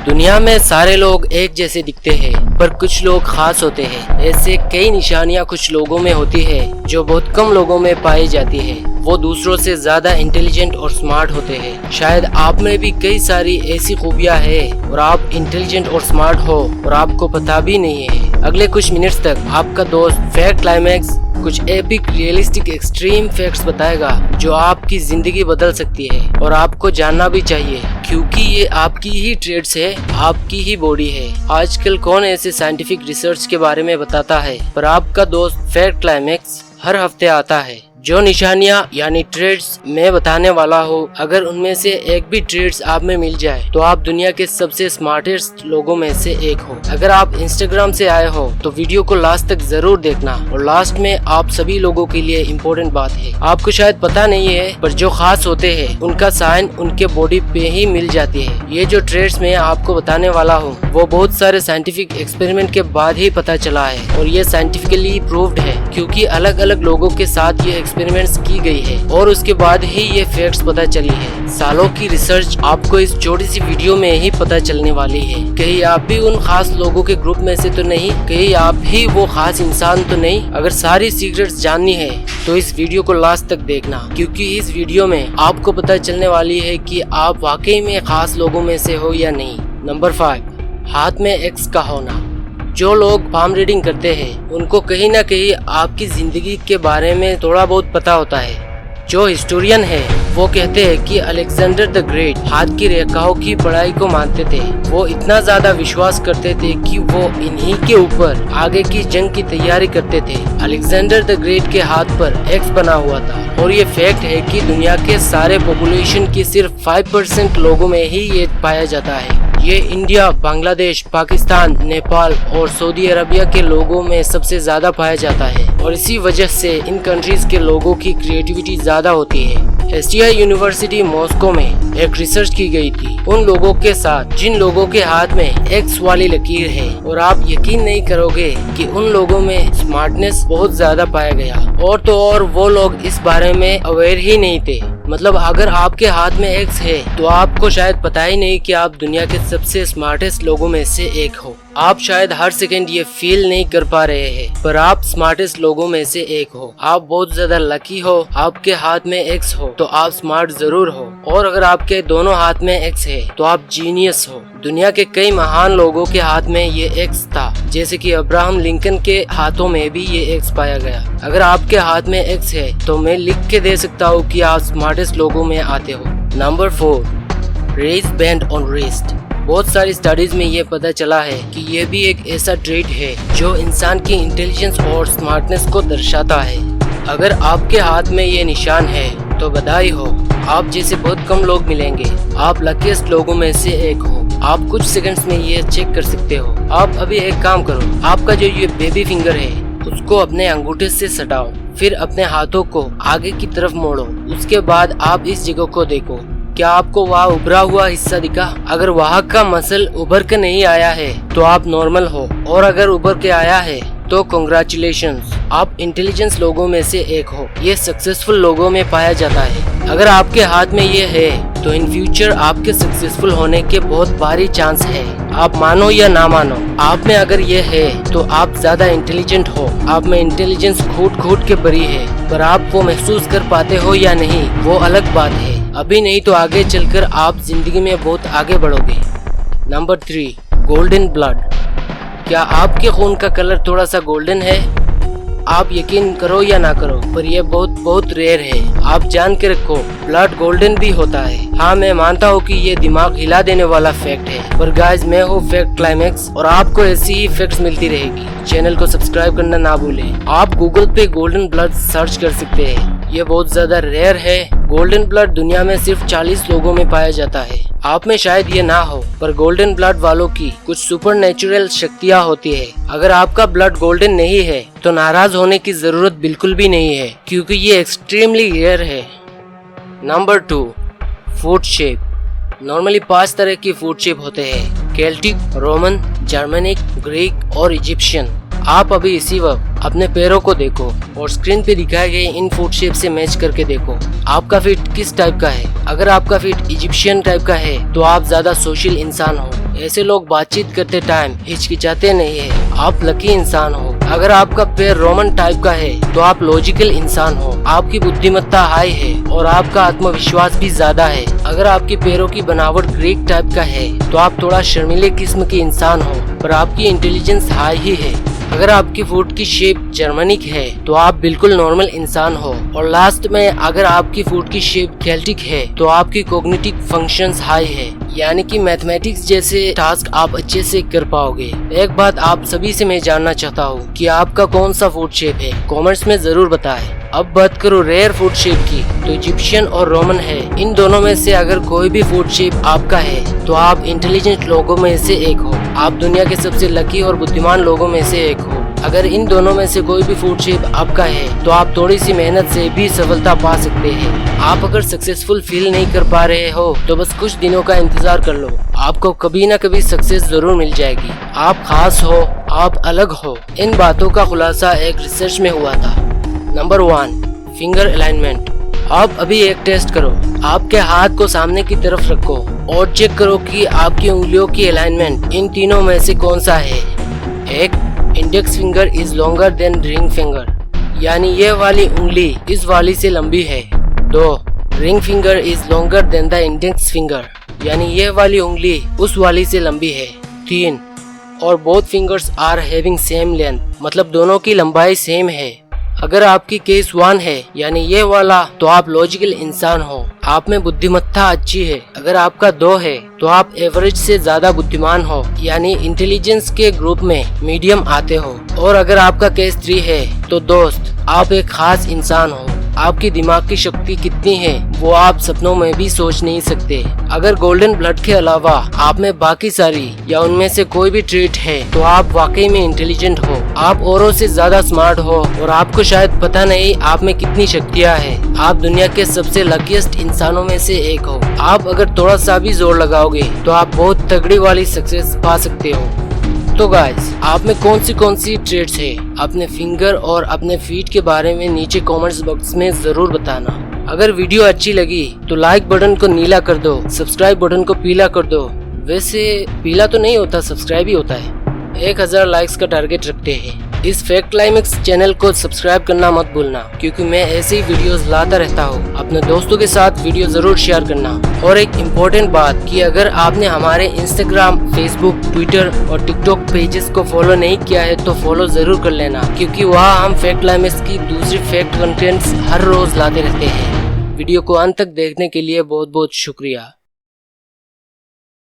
दुनिया में सारे लोग एक जैसे दिखते हैं, पर कुछ लोग खास होते हैं। ऐसे कई निशानियां कुछ लोगों में होती है जो बहुत कम लोगों में पाई जाती है। वो दूसरों से ज्यादा इंटेलिजेंट और स्मार्ट होते हैं। शायद आप में भी कई सारी ऐसी खूबियां हैं और आप इंटेलिजेंट और स्मार्ट हो और आपको पता भी नहीं है। अगले कुछ मिनट्स तक आपका दोस्त फैक्ट क्लाइमैक्स कुछ एपिक रियलिस्टिक एक्सट्रीम फैक्ट्स बताएगा जो आपकी जिंदगी बदल सकती है और आपको जानना भी चाहिए, क्योंकि ये आपकी ही ट्रेड्स है, आपकी ही बॉडी है। आजकल कौन ऐसे साइंटिफिक रिसर्च के बारे में बताता है, पर आपका दोस्त फैक्ट क्लाइमैक्स हर हफ्ते आता है। जो निशानियां यानी ट्रेड्स मैं बताने वाला हूँ, अगर उनमें से एक भी ट्रेड्स आप में मिल जाए तो आप दुनिया के सबसे स्मार्टेस्ट लोगों में से एक हो। अगर आप इंस्टाग्राम से आए हो तो वीडियो को लास्ट तक जरूर देखना। और लास्ट में आप सभी लोगों के लिए इम्पोर्टेंट बात है, आपको शायद पता नहीं है, पर जो खास होते हैं उनका साइन उनके बॉडी पे ही मिल जाती है। ये जो ट्रेड्स मैं आपको बताने वाला हूँ वो बहुत सारे साइंटिफिक एक्सपेरिमेंट के बाद ही पता चला है और ये साइंटिफिकली प्रूव्ड है, क्योंकि अलग अलग लोगों के साथ ये एक्सपेरिमेंट्स की गई है और उसके बाद ही ये फैक्ट्स पता चली है। सालों की रिसर्च आपको इस छोटी सी वीडियो में ही पता चलने वाली है। कहीं आप भी उन खास लोगों के ग्रुप में से तो नहीं, कहीं आप भी वो खास इंसान तो नहीं। अगर सारी सीक्रेट्स जाननी है तो इस वीडियो को लास्ट तक देखना, क्योंकि इस वीडियो में आपको पता चलने वाली है कि आप वाकई में खास लोगों में से हो या नहीं। नंबर 5, हाथ में एक्स का होना। जो लोग पाम रीडिंग करते हैं उनको कहीं ना कहीं आपकी जिंदगी के बारे में थोड़ा बहुत पता होता है। जो हिस्टोरियन है वो कहते हैं कि अलेक्जेंडर द ग्रेट हाथ की रेखाओं की पढ़ाई को मानते थे। वो इतना ज्यादा विश्वास करते थे कि वो इन्हीं के ऊपर आगे की जंग की तैयारी करते थे। अलेक्जेंडर द ग्रेट के हाथ पर एक्स बना हुआ था और ये फैक्ट है कि दुनिया के सारे पॉपुलेशन की सिर्फ 5% लोगों में ही ये पाया जाता है। ये इंडिया, बांग्लादेश, पाकिस्तान, नेपाल और सऊदी अरबिया के लोगों में सबसे ज्यादा पाया जाता है और इसी वजह से इन कंट्रीज के लोगों की क्रिएटिविटी ज्यादा होती है। एसटीआई यूनिवर्सिटी मॉस्को में एक रिसर्च की गई थी उन लोगों के साथ जिन लोगों के हाथ में एक्स वाली लकीर है, और आप यकीन नहीं करोगे कि उन लोगों में स्मार्टनेस बहुत ज्यादा पाया गया। और तो और वो लोग इस बारे में अवेयर ही नहीं थे। मतलब अगर आपके हाथ में एक्स है तो आपको शायद पता ही नहीं कि आप दुनिया के सबसे स्मार्टेस्ट लोगों में से एक हो। आप शायद हर सेकंड ये फील नहीं कर पा रहे हैं, पर आप स्मार्टेस्ट लोगों में से एक हो। आप बहुत ज्यादा लकी हो, आपके हाथ में एक्स हो तो आप स्मार्ट जरूर हो, और अगर आपके दोनों हाथ में एक्स है तो आप जीनियस हो। दुनिया के कई महान लोगों के हाथ में ये एक्स था, जैसे कि अब्राहम लिंकन के हाथों में भी ये एक्स पाया गया। अगर आपके हाथ में एक्स है तो मैं लिख के दे सकता हूँ कि आप स्मार्टेस्ट लोगों में आते हो। Number 4, raise band on wrist. बहुत सारी स्टडीज में ये पता चला है कि ये भी एक ऐसा ट्रेट है जो इंसान की इंटेलिजेंस और स्मार्टनेस को दर्शाता है। अगर आपके हाथ में ये निशान है तो बधाई हो, आप जैसे बहुत कम लोग मिलेंगे। आप लकीस्ट लोगों में से एक हो। आप कुछ सेकंड्स में ये चेक कर सकते हो। आप अभी एक काम करो, आपका जो ये बेबी फिंगर है उसको अपने अंगूठे से सटाओ, फिर अपने हाथों को आगे की तरफ मोड़ो। उसके बाद आप इस जगह को देखो, क्या आपको वहाँ उभरा हुआ हिस्सा दिखा? अगर वहाँ का मसल उभर के नहीं आया है तो आप नॉर्मल हो, और अगर उभर के आया है तो कांग्रेचुलेशंस, आप इंटेलिजेंस लोगों में से एक हो। ये सक्सेसफुल लोगों में पाया जाता है। अगर आपके हाथ में ये है तो इन फ्यूचर आपके सक्सेसफुल होने के बहुत भारी चांस है। आप मानो या ना मानो, आप में अगर ये है तो आप ज्यादा इंटेलिजेंट हो। आप में इंटेलिजेंस घूट के भरी है, पर आप वो महसूस कर पाते हो या नहीं वो अलग बात है। अभी नहीं तो आगे चलकर आप जिंदगी में बहुत आगे बढ़ोगे। Number 3, golden blood. क्या आपके खून का कलर थोड़ा सा गोल्डन है? आप यकीन करो या ना करो, पर यह बहुत रेयर है। आप जान के रखो, ब्लड गोल्डन भी होता है। हाँ, मैं मानता हूँ कि ये दिमाग हिला देने वाला फैक्ट है, पर गाइस मैं हूँ फैक्ट क्लाइमैक्स और आपको ऐसी ही फैक्ट्स मिलती रहेगी। चैनल को सब्सक्राइब करना ना भूलें। आप गूगल पे गोल्डन ब्लड सर्च कर सकते हैं। ये बहुत ज्यादा रेयर है। गोल्डन ब्लड दुनिया में सिर्फ 40 लोगों में पाया जाता है। आप में शायद ये ना हो, पर गोल्डन ब्लड वालों की कुछ सुपर नेचुरल शक्तियाँ होती है। अगर आपका ब्लड गोल्डन नहीं है तो नाराज होने की जरूरत बिल्कुल भी नहीं है, क्योंकि ये एक्सट्रीमली रेयर है। Number 2, foot shape. नॉर्मली 5 तरह की फुट शेप होते हैं: केल्टिक, रोमन, जर्मनिक, ग्रीक और इजिप्शियन। आप अभी इसी वक्त अपने पैरों को देखो और स्क्रीन पे दिखाए गए इन फुट शेप से मैच करके देखो आपका फीट किस टाइप का है। अगर आपका फीट इजिप्शियन टाइप का है तो आप ज्यादा सोशल इंसान हो। ऐसे लोग बातचीत करते टाइम हिचकिचाते नहीं है। आप लकी इंसान हो। अगर आपका पैर रोमन टाइप का है तो आप लॉजिकल इंसान हो। आपकी बुद्धिमत्ता हाई है और आपका आत्मविश्वास भी ज्यादा है। अगर आपके पैरों की बनावट ग्रीक टाइप का है तो आप थोड़ा शर्मीले किस्म के इंसान हो, पर आपकी इंटेलिजेंस हाई ही है। अगर आपकी फुट की शेप जर्मनिक है तो आप बिल्कुल नॉर्मल इंसान हो। और लास्ट में अगर आपकी फुट की शेप केल्टिक है तो आपकी कॉग्निटिव फंक्शंस हाई है, यानी कि मैथमेटिक्स जैसे टास्क आप अच्छे से कर पाओगे। एक बात आप सभी से मैं जानना चाहता हूँ कि आपका कौन सा फुट शेप है, कमेंट्स में जरूर बताएं। अब बात करो रेयर फुट शेप की, तो इजिप्शियन और रोमन है। इन दोनों में से अगर कोई भी फुट शेप आपका है तो आप इंटेलिजेंट लोगों में से एक हो। आप दुनिया के सबसे लकी और बुद्धिमान लोगों में से एक हो। अगर इन दोनों में से कोई भी फुट शेप आपका है तो आप थोड़ी सी मेहनत से भी सफलता पा सकते हैं। आप अगर सक्सेसफुल फील नहीं कर पा रहे हो तो बस कुछ दिनों का इंतजार कर लो, आपको कभी ना कभी सक्सेस जरूर मिल जाएगी। आप खास हो, आप अलग हो। इन बातों का खुलासा एक रिसर्च में हुआ था। Number 1, finger alignment. आप अभी एक टेस्ट करो। आपके हाथ को सामने की तरफ रखो और चेक करो कि आपकी उंगलियों की अलाइनमेंट इन तीनों में से कौन सा है। 1, index finger is longer than ring finger, यानी ये वाली उंगली इस वाली से लंबी है। 2, ring finger is longer than the index finger, यानी ये वाली उंगली उस वाली से लंबी है। 3, और both fingers are having same length, मतलब दोनों की लंबाई सेम है। अगर आपकी केस 1 है, यानी ये वाला, तो आप लॉजिकल इंसान हो, आप में बुद्धिमत्ता अच्छी है। अगर आपका 2 है तो आप एवरेज से ज्यादा बुद्धिमान हो, यानी इंटेलिजेंस के ग्रुप में मीडियम आते हो। और अगर आपका केस 3 है तो दोस्त, आप एक खास इंसान हो। आपकी दिमाग की शक्ति कितनी है वो आप सपनों में भी सोच नहीं सकते। अगर गोल्डन ब्लड के अलावा आप में बाकी सारी या उनमें से कोई भी ट्रेट है तो आप वाकई में इंटेलिजेंट हो। आप औरों से ज्यादा स्मार्ट हो और आपको शायद पता नहीं आप में कितनी शक्तियाँ हैं। आप दुनिया के सबसे लकीस्ट इंसानों में से एक हो। आप अगर थोड़ा सा भी जोर लगाओगे तो आप बहुत तगड़ी वाली सक्सेस पा सकते हो। तो गाइस, आप में कौन सी ट्रेड्स है अपने फिंगर और अपने फीट के बारे में नीचे कमेंट्स बॉक्स में जरूर बताना। अगर वीडियो अच्छी लगी तो लाइक बटन को नीला कर दो, सब्सक्राइब बटन को पीला कर दो। वैसे पीला तो नहीं होता, सब्सक्राइब ही होता है। 1000 लाइक्स का टारगेट रखते हैं। इस फैक्ट क्लाइमेक्स चैनल को सब्सक्राइब करना मत भूलना, क्योंकि मैं ऐसे ही वीडियोस लाता रहता हूँ। अपने दोस्तों के साथ वीडियो जरूर शेयर करना। और एक इम्पोर्टेंट बात कि अगर आपने हमारे इंस्टाग्राम, फेसबुक, ट्विटर और टिकटॉक पेजेस को फॉलो नहीं किया है तो फॉलो जरूर कर लेना, क्योंकि वहाँ हम फैक्ट क्लाइमेक्स की दूसरी फैक्ट कंटेंट्स हर रोज लाते रहते हैं। वीडियो को अंत तक देखने के लिए बहुत बहुत शुक्रिया।